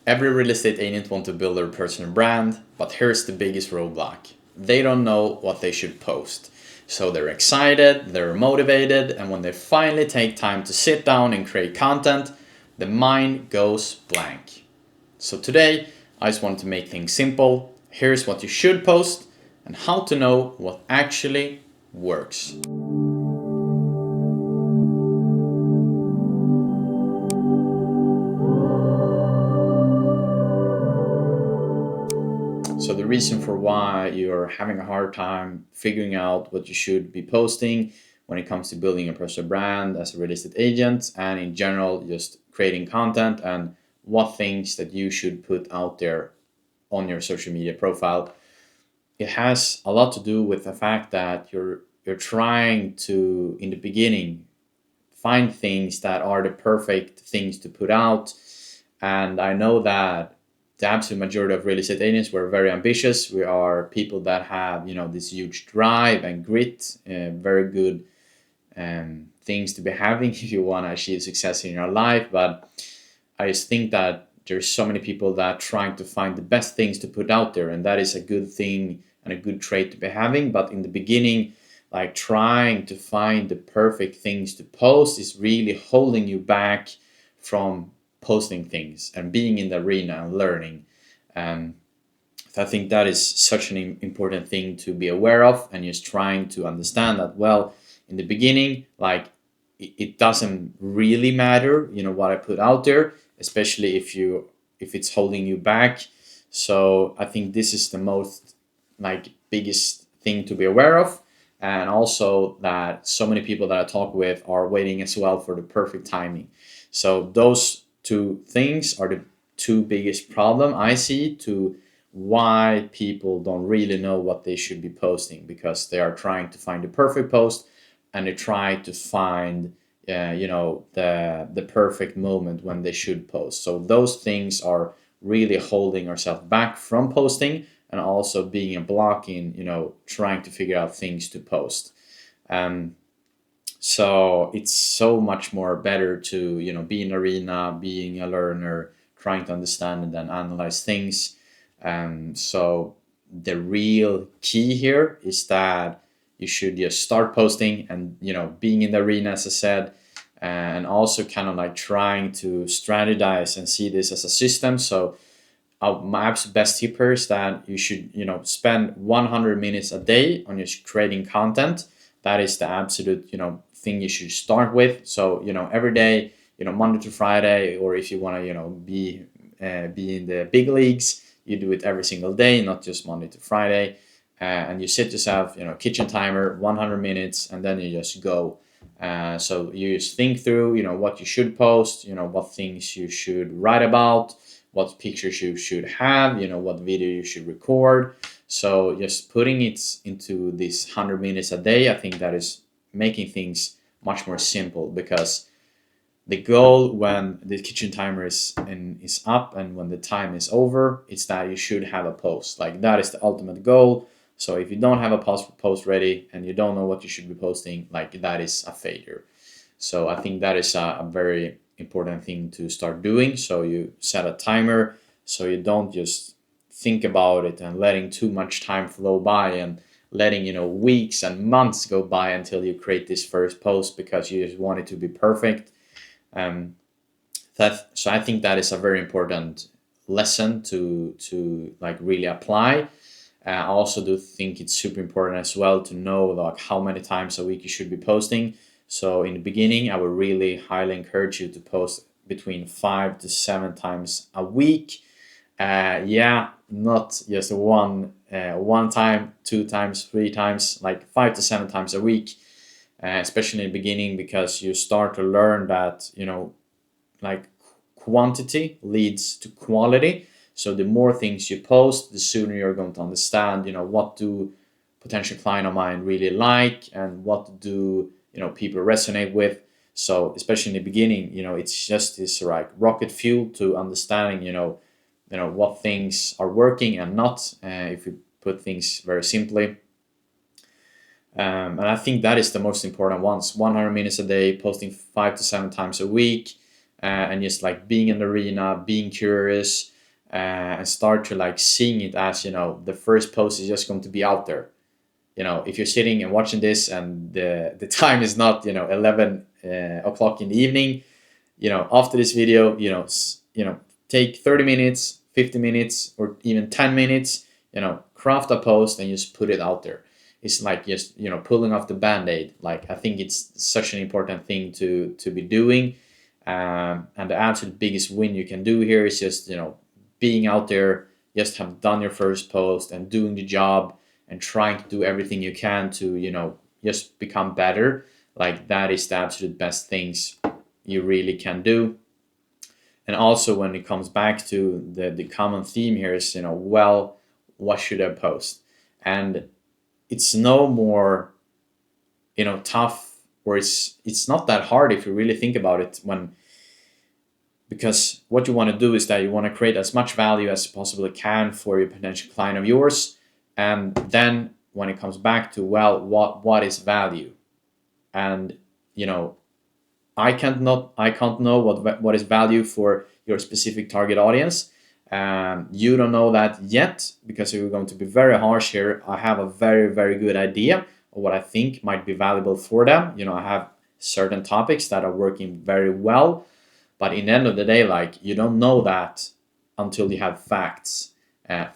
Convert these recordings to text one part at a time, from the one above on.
Every real estate agent wants to build their personal brand, but here's the biggest roadblock. They don't know what they should post. So they're excited, they're motivated, and when they finally take time to sit down and create content, the mind goes blank. So today, I just want to make things simple. Here's what you should post and how to know what actually works. So the reason for why you're having a hard time figuring out what you should be posting when it comes to building a personal brand as a real estate agent and in general just creating content and what things that you should put out there on your social media profile, it has a lot to do with the fact that you're trying to in the beginning find things that are the perfect things to put out. And I know that the absolute majority of real estate agents were very ambitious. We are people that have, this huge drive and grit, very good things to be having if you want to achieve success in your life. But I just think that there's so many people that are trying to find the best things to put out there, and that is a good thing and a good trait to be having. But in the beginning, like trying to find the perfect things to post is really holding you back from posting things and being in the arena and learning. Um, so I think that is such an important thing to be aware of, and just trying to understand that, well, in the beginning, like it doesn't really matter, what I put out there, especially if it's holding you back. So I think this is the most like biggest thing to be aware of, and also that so many people that I talk with are waiting as well for the perfect timing. So those two things are the two biggest problem I see to why people don't really know what they should be posting, because they are trying to find the perfect post and they try to find the perfect moment when they should post. So those things are really holding ourselves back from posting, and also being a block in trying to figure out things to post. um, so it's so much more better to be in arena, being a learner, trying to understand and then analyze things. So the real key here is that you should just start posting and being in the arena, as I said, and also kind of like trying to strategize and see this as a system. So my absolute best tip here is that you should spend 100 minutes a day on just creating content. That is the absolute thing you should start with. So every day, Monday to Friday, or if you want to be in the big leagues, you do it every single day, not just Monday to Friday. And you set yourself kitchen timer 100 minutes, and then you just go. So you just think through what you should post, what things you should write about, what pictures you should have, what video you should record. So just putting it into this 100 minutes a day, I think that is making things much more simple, because the goal when the kitchen timer is up and when the time is over, it's that you should have a post. Like that is the ultimate goal. So if you don't have a post ready and you don't know what you should be posting, like that is a failure. So I think that is a very important thing to start doing. So you set a timer, so you don't just think about it and letting too much time flow by, and letting weeks and months go by until you create this first post because you just want it to be perfect. um, so I think that is a very important lesson to like really apply. I also do think it's super important as well to know like how many times a week you should be posting. So in the beginning, I would really highly encourage you to post between 5 to 7 times a week. Yeah, not just one time, 2 times, 3 times, like 5 to 7 times a week. Especially in the beginning, because you start to learn that like quantity leads to quality. So the more things you post, the sooner you're going to understand, what do potential client of mine really like, and what do people resonate with. So especially in the beginning, it's just this like rocket fuel to understanding, what things are working and not. If we put things very simply. And I think that is the most important ones. 100 minutes a day, posting 5 to 7 times a week, and just like being in the arena, being curious. and start to like seeing it as, the first post is just going to be out there. If you're sitting and watching this and the time is not, 11 o'clock in the evening, after this video, take 30 minutes, 50 minutes, or even 10 minutes, craft a post and just put it out there. It's like just, pulling off the band-aid. Like, I think it's such an important thing to be doing. And the absolute biggest win you can do here is just, being out there, just have done your first post and doing the job and trying to do everything you can to, just become better. Like, that is the absolute best things you really can do. And also, when it comes back to the common theme here is, well, what should I post? And it's no more, tough, or it's not that hard if you really think about it, because what you want to do is that you want to create as much value as you possibly can for your potential client of yours. And then when it comes back to, well, what is value? And, I can't know what is value for your specific target audience. You don't know that yet, because if we're going to be very harsh here, I have a very, very good idea of what I think might be valuable for them. I have certain topics that are working very well, but in the end of the day, like, you don't know that until you have facts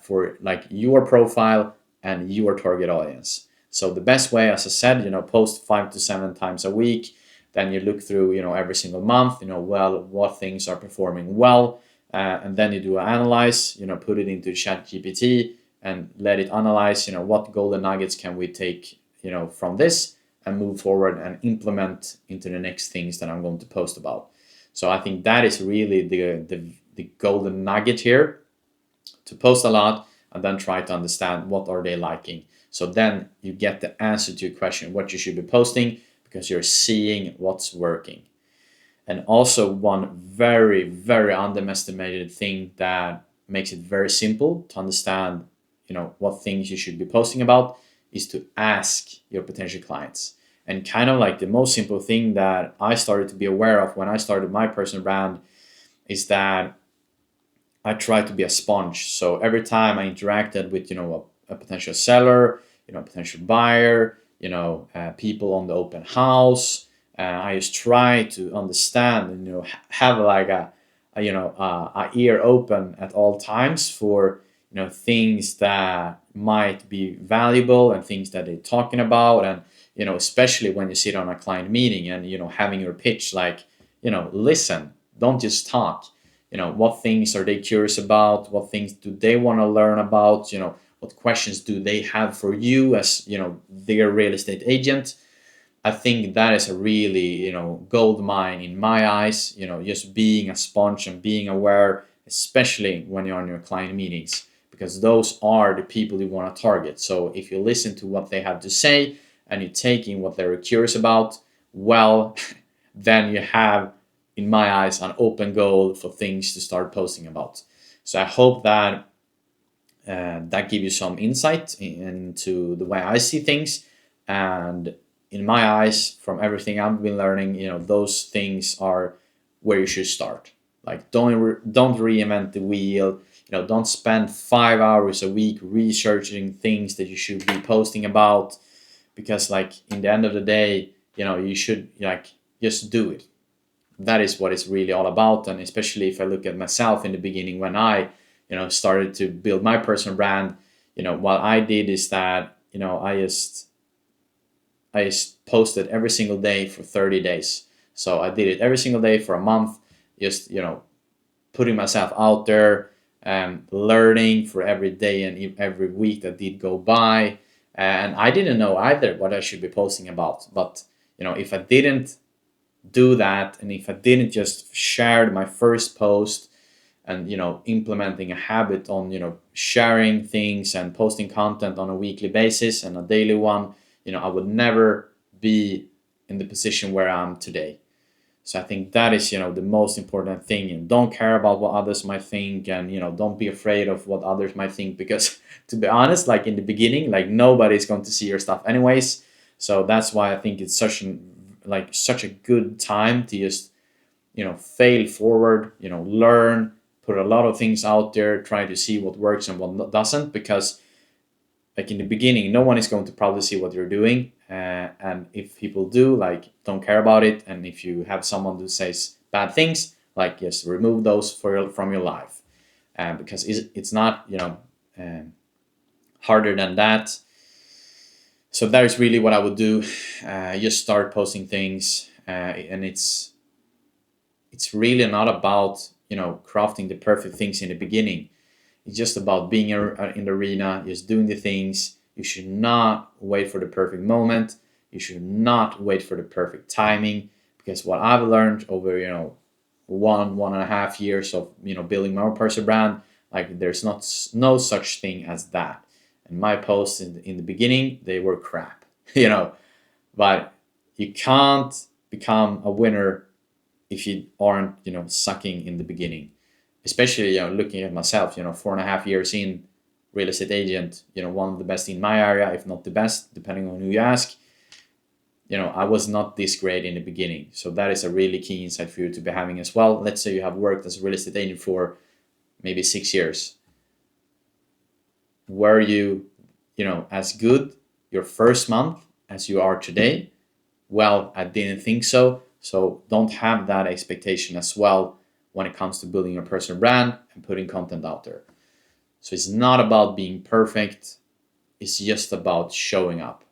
for like your profile and your target audience. So the best way, as I said, post 5 to 7 times a week. Then you look through, every single month, well, what things are performing well, and then you do an analyze, put it into Chat GPT and let it analyze, what golden nuggets can we take, from this and move forward and implement into the next things that I'm going to post about. So I think that is really the golden nugget here, to post a lot and then try to understand what are they liking. So then you get the answer to your question, what you should be posting, because you're seeing what's working. And also, one very, very underestimated thing that makes it very simple to understand, what things you should be posting about, is to ask your potential clients. And kind of like the most simple thing that I started to be aware of when I started my personal brand is that I try to be a sponge. So every time I interacted with, a potential seller, potential buyer, people on the open house, I just try to understand and, have like a ear open at all times for, things that might be valuable and things that they're talking about. And, especially when you sit on a client meeting and, having your pitch, like, listen, don't just talk. What things are they curious about? What things do they want to learn about? What questions do they have for you as, their real estate agent? I think that is a really, gold mine in my eyes, just being a sponge and being aware, especially when you're on your client meetings, because those are the people you want to target. So if you listen to what they have to say and you're taking what they're curious about, well, then you have, in my eyes, an open goal for things to start posting about. So I hope that that gives you some insight into the way I see things. And in my eyes, from everything I've been learning, those things are where you should start. Like, don't reinvent the wheel. Don't spend 5 hours a week researching things that you should be posting about, because, like, in the end of the day, you should, like, just do it. That is what it's really all about. And especially if I look at myself in the beginning, when I, started to build my personal brand, what I did is that, I just posted every single day for 30 days. So I did it every single day for a month, just, putting myself out there and learning for every day and every week that did go by. And I didn't know either what I should be posting about. But, if I didn't do that, and if I didn't just share my first post and, implementing a habit on, sharing things and posting content on a weekly basis and a daily one, I would never be in the position where I am today. So I think that is, the most important thing. And don't care about what others might think, and, don't be afraid of what others might think, because to be honest, like, in the beginning, like, nobody's going to see your stuff anyways. So that's why I think it's such a good time to just, fail forward, learn, put a lot of things out there, try to see what works and what doesn't, because like in the beginning, no one is going to probably see what you're doing, and if people do, like, don't care about it, and if you have someone who says bad things, like, just remove those from your life, because it's not, um, harder than that. So that is really what I would do. Just start posting things, and it's really not about crafting the perfect things in the beginning. It's just about being in the arena, just doing the things. You should not wait for the perfect moment. You should not wait for the perfect timing, because what I've learned over 1.5 years of building my own personal brand, like, there's no such thing as that. And my posts in the beginning, they were crap, but you can't become a winner if you aren't sucking in the beginning. Especially looking at myself, 4.5 years in, real estate agent, one of the best in my area, if not the best, depending on who you ask. I was not this great in the beginning. So that is a really key insight for you to be having as well. Let's say you have worked as a real estate agent for maybe 6 years. Were you as good your first month as you are today? Well, I didn't think so. So don't have that expectation as well when it comes to building your personal brand and putting content out there. So it's not about being perfect. It's just about showing up.